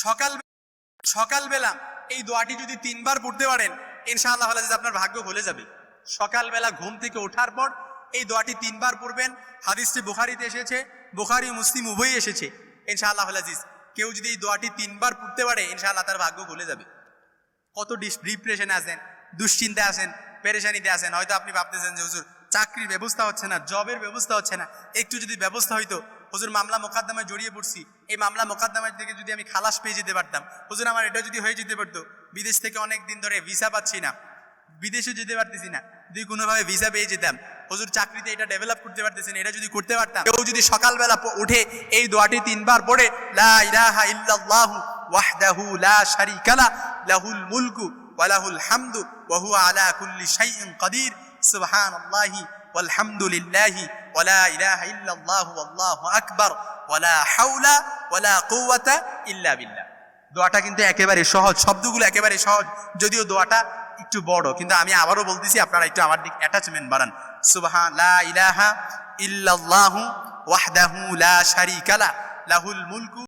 সকাল সকালবেলা এই দোয়াটি যদি 3 বার পড়তে পারেন ইনশাআল্লাহ আপনার ভাগ্য খুলে যাবে। সকালবেলা ঘুম থেকে ওঠার পর এই দোয়াটি 3 বার পড়বেন। হাদিসটি বুখারীতে এসেছে, বুখারী মুসলিম উভয়ই এসেছে। ইনশাআল্লাহ কেউ যদি এই দোয়াটি 3 বার পড়তে পারে ইনশাআল্লাহ তার ভাগ্য খুলে যাবে। কত ডিপ্রেশনে আছেন, দুশ্চিন্তায় আছেন, পেরেশানিতে আছেন, হয়তো আপনি ভাবতেছেন যে হুজুর চাকরির ব্যবস্থা হচ্ছে না, জবের ব্যবস্থা হচ্ছে না, একটু যদি ব্যবস্থা হইতো, হুজুর মামলা মোকদ্দমায় জড়িয়ে পড়ছি, এই মামলা মোকদ্দমা থেকে যদি আমি খালাস পেয়ে যেতে পারতাম, হুজুর আমার এটা যদি হয়ে যেতে পারতো, বিদেশ থেকে অনেক দিন ধরে ভিসা পাচ্ছি না, বিদেশে যেতে পারতেছি না, যদি কোনোভাবে ভিসা পেয়ে যেতাম, হুজুর চাকরিতে এটা ডেভেলপ করতে পারতেছি না, এটা যদি করতে পারতাম। কেউ যদি সকালবেলা উঠে এই দোয়াটি 3 বার পড়ে, লা ইলাহা ইল্লাল্লাহু ওয়াহদাহু লা শারীকা লা লাহুল মুলকু ওয়া লাহুল হামদু ওয়া হুয়া আলা কুল্লি শাইইন কাদির, সুবহানাল্লাহি ওয়াল হামদুলিল্লাহি ওয়া লা ইলাহা ইল্লাল্লাহু আল্লাহু আকবার ওয়া লা হাওলা ওয়া লা কুওয়াতা ইল্লা বিল্লাহ। দোয়াটা কিন্তু একেবারে সহজ, শব্দগুলো একেবারে সহজ, যদিও দোয়াটা একটু বড়, কিন্তু আমি আবারও বলতেছি আপনারা একটু আমার দিক অ্যাটাচমেন্ট বাড়ান। সুবহান লা ইলাহা ইল্লাল্লাহু ওয়াহদাহু লা শারীকা লা লাহুল মুলকু